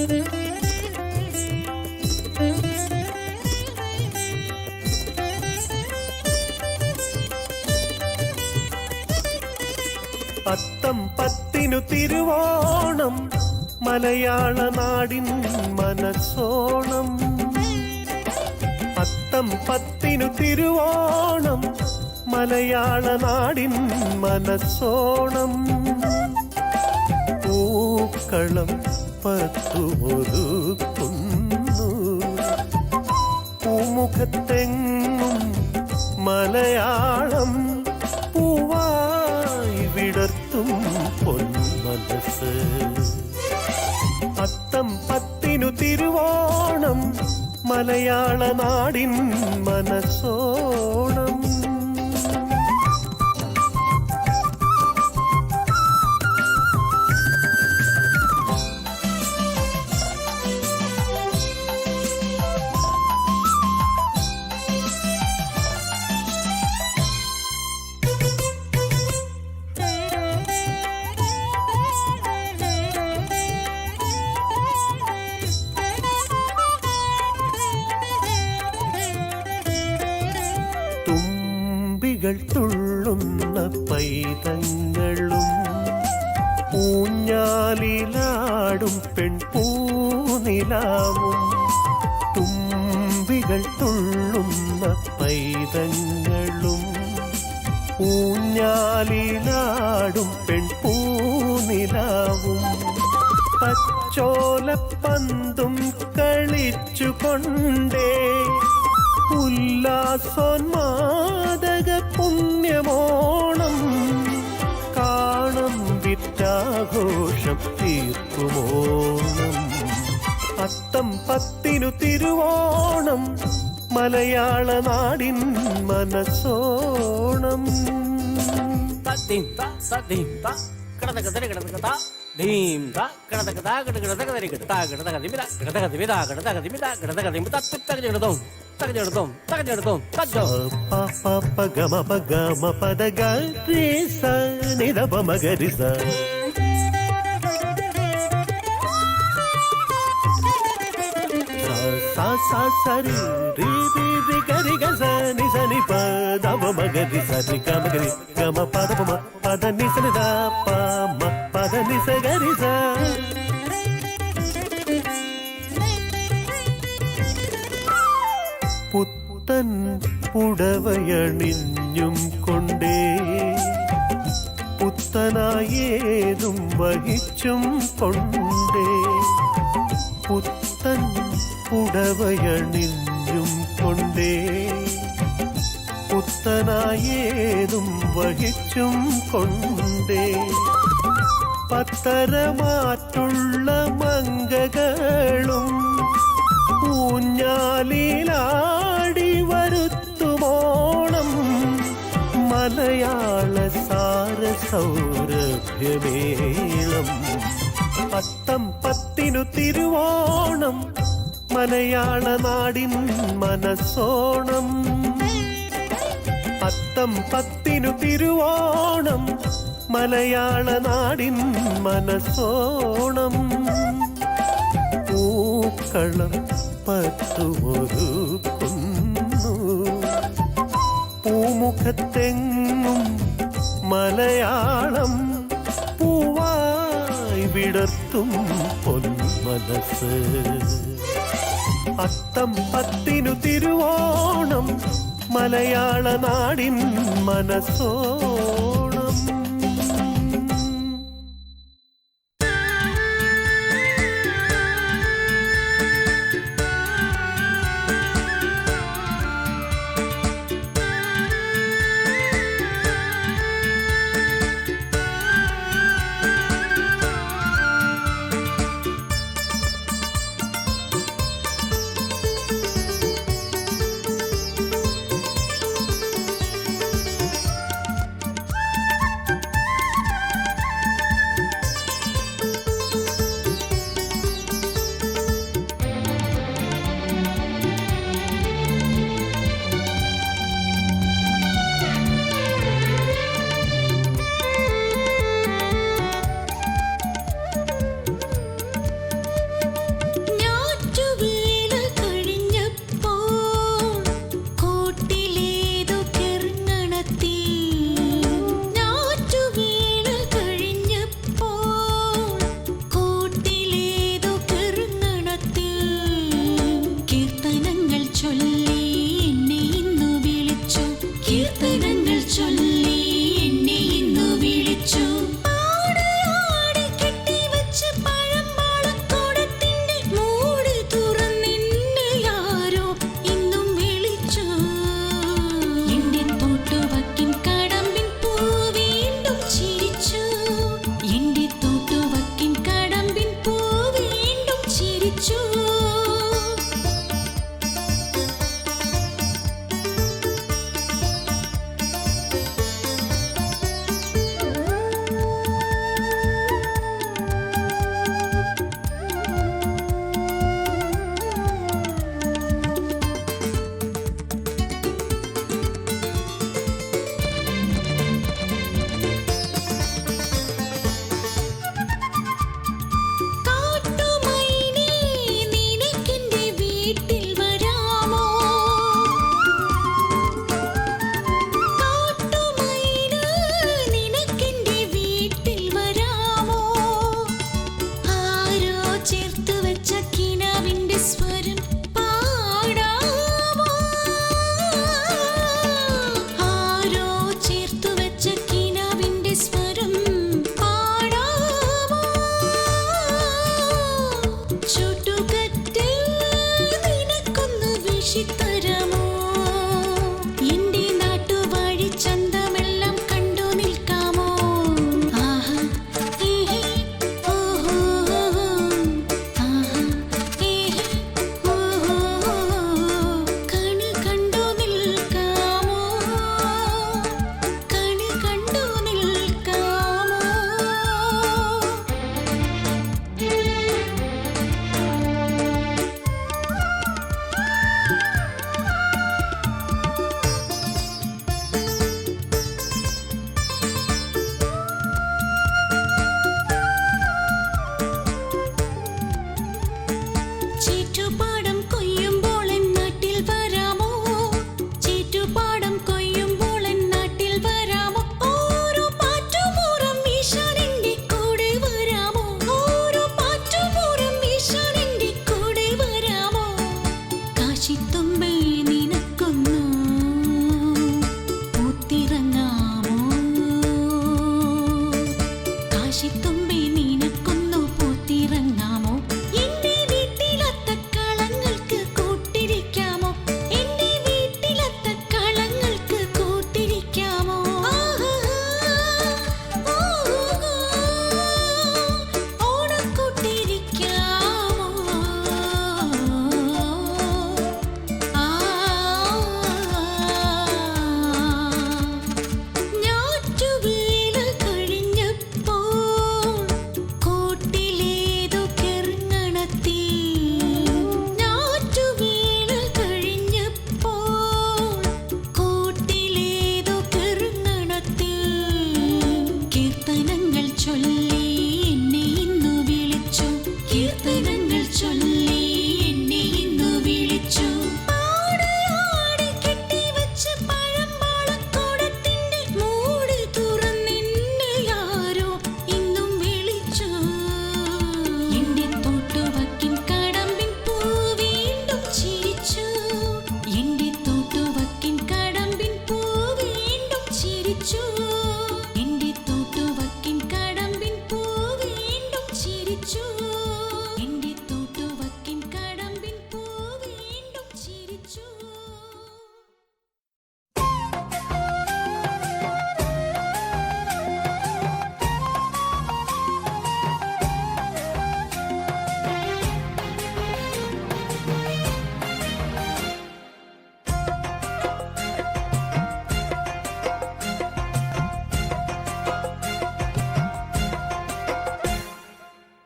അത്തം പത്തിനു തിരുവോണം മലയാള നാടിൻ മനസ്സോണം. അത്തം പത്തിനു തിരുവോണം മലയാള നാടിൻ മനസ്സോണം. പൂക്കളം പത്തുമൊരുക്കുന്നു പൂമുഖത്തെങ്ങും മലയാളം പൂവായി വിടർത്തും പൊന്മനസ്. അത്തം പത്തിനു തിരുവോണം മലയാള നാടിൻ മനസ്സോണം. തുമ്പികൾ തുള്ളുന്ന പൈതങ്ങളും ഊഞ്ഞാലിലാടും പെൺപൂനിലാവും. തുമ്പികൾ തുള്ളുന്ന പൈതങ്ങളും ഊഞ്ഞാലിലാടും പെൺപൂനിലാവും. പച്ചോലപ്പന്തും കളിച്ചുകൊണ്ടേ ഉല്ലാസോന്മാദക പുണ്യമോണം കാണും വിറ്റാഘോഷം തീർക്കുമോണം. അത്തം പത്തിനു തിരുവോണം മലയാള നാടിൻ മനസ്സോണം. సరి రి రి రి గరి గ ని స ని ప ద మ మ గ రి స రి గ మ గ రి గ మ ప ద ప మ ప ద ని స ని ద ప మ ప ద ని స గ రి స. പുത്തൻ പുടവയണിഞ്ഞും കൊണ്ടേ പുത്തനായേതും വഹിച്ചും കൊണ്ടേ. പുത്തൻ പുടവയണിഞ്ഞും കൊണ്ടേ പുത്തനായേതും വഹിച്ചും കൊണ്ടേ. പത്തരമാറ്റുള്ള മങ്കകളും ഊഞ്ഞാലിലാടി വരുത്തുമോണം മലയാള സാരസൗരഭ്യമേളം. അത്തം പത്തിനു തിരുവോണം മലയാള നാടിൻ മനസ്സോണം. അത്തം പത്തിനു തിരുവോണം മലയാള നാടിൻ മനസ്സോണം. പൂക്കളം പത്തുമൊരുക്കുന്നു പൂമുഖത്തെങ്ങും മലയാളം പൂവായി വിടർത്തും പൊന്മനസ്. അത്തം പത്തിനു തിരുവോണം മലയാള നാടിൻ മനസ്സോണം.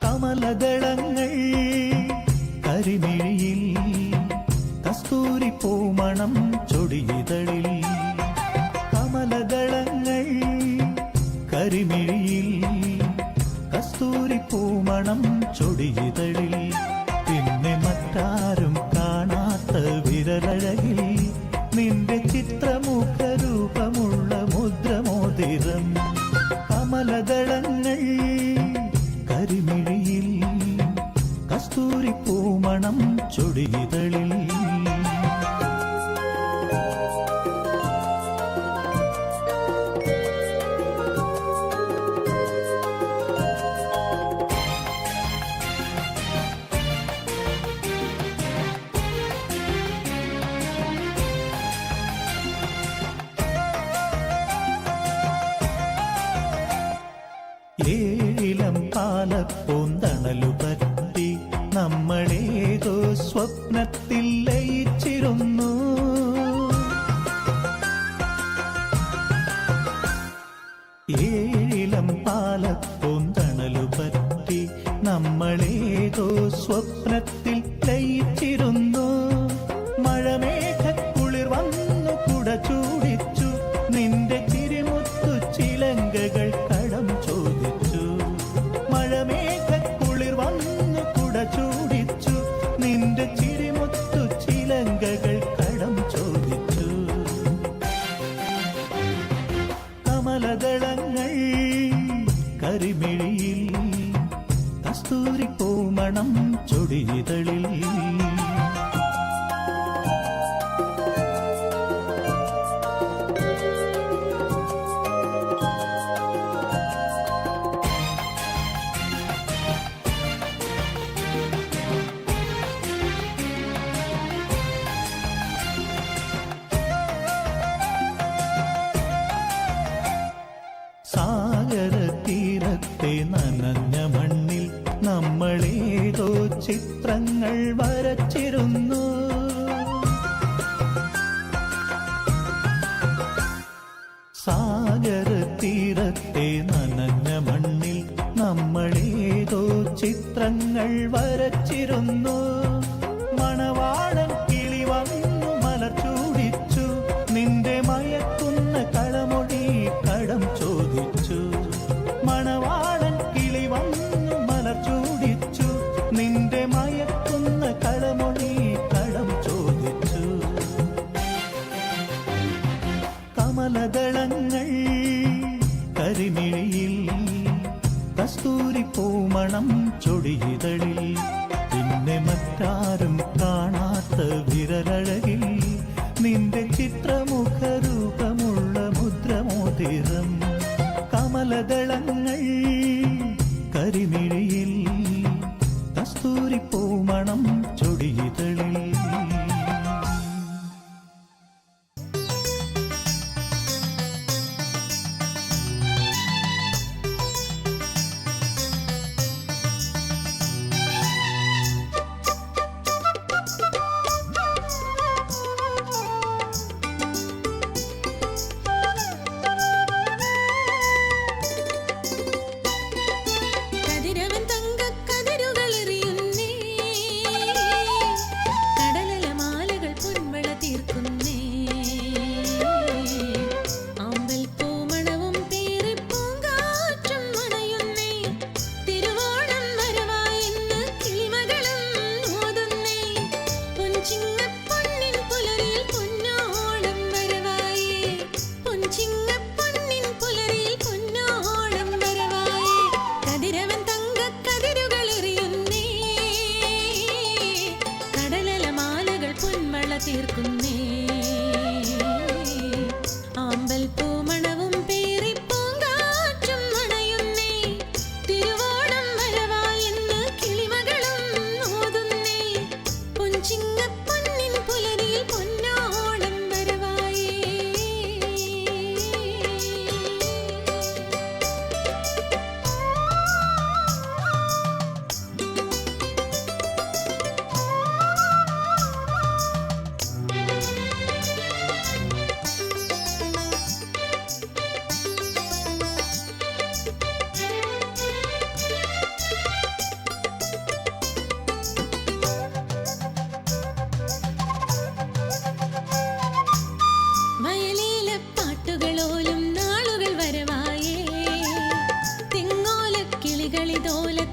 കമലദളങ്ങൾ കരിമിഴിയിൽ കസ്തൂരി പൂമണം ചൊടിയിതളിൽ കമലദളങ്ങൾ കരിമിഴിയിൽ കസ്തൂരി പൂമണം ചൊടിയിതളിൽ പിന്നെ മറ്റാരും കാണാത്ത വിരലഴകിൽ നിന്റെ ചിത്രമുഖരൂപമുള്ള മുദ്രമോതിരം കമലദളങ്ങൾ കരിമിഴിയിൽ കസ്തൂരി പൂമണം ചൊടിയിതളിൽ ഏഴിലം പാലപ്പൂന്തണലു പറ്റി നമ്മളേതോ സ്വപ്നത്തിൽ ലയിച്ചിരുന്നു ഏഴിലം പാലപ്പൂന്തണലു പറ്റി നമ്മളേതോ സ്വപ്നത്തിൽ ലയിച്ചിരുന്നു മഴമേഘക്കുളിർ വന്നു കുട ചൂടിച്ചു നിന്റെ ചിരിമുത്തു ചിലങ്കകൾ കടം ചോദിച്ചു മഴമേഘക്കുളിർ വന്നു കുട ചൂടിച്ചു നിന്റെ ചിരിമുത്തു ചിലങ്കകൾ കടം ചോദിച്ചു കമലദളങ്ങൾ കരിമിഴിയിൽ കസ്തൂരി പൂമണം ചൊടിയിതളിൽ സാഗര തീരത്തെ നനഞ്ഞ മണ്ണിൽ നമ്മളേതോ ചിത്രങ്ങൾ വരച്ചിരുന്നു സാഗര തീരത്തെ നനഞ്ഞ മണ്ണിൽ നമ്മളേതോ ചിത്രങ്ങൾ വരച്ചിരുന്നു മണവാളൻ കിളി വന്നു മലർ ചൂടിച്ചു നിന്റെ മയക്കുന്ന കളമൊഴി കടം ചോദിച്ചു മണവാളൻ കിളി വന്നു മലർ ചൂടിച്ചു നിന്റെ മയക്കുന്ന കളമൊഴി കടം ചോദിച്ചു കമലദളങ്ങൾ കരിമിഴിയിൽ കസ്തൂരി പൂമണം ചൊടിയിതളിൽ പിന്നെ മറ്റാരും കാണാത്ത വിരലഴകിൽ നിന്റെ ചിത്രമുഖരൂപമുള്ള മുദ്രമോതിരം കമലദളങ്ങൾ കരിമിഴിയിൽ കസ്തൂരി പൂമണം ചൊടിയിതളിൽ തീർക്കുന്നേ ആമ്പൽ പൂമണവും പേറി പൂങ്കാറ്റും മണയുന്നേ തിരുവോണം വരവായെന്ന് കിളിമകളും ഓതുന്നേ പൊൻചിങ്ങപ്പൊന്നിൻ പുലരിയിൽ പൊന്നോണം വരവായേ കിളികളിതോല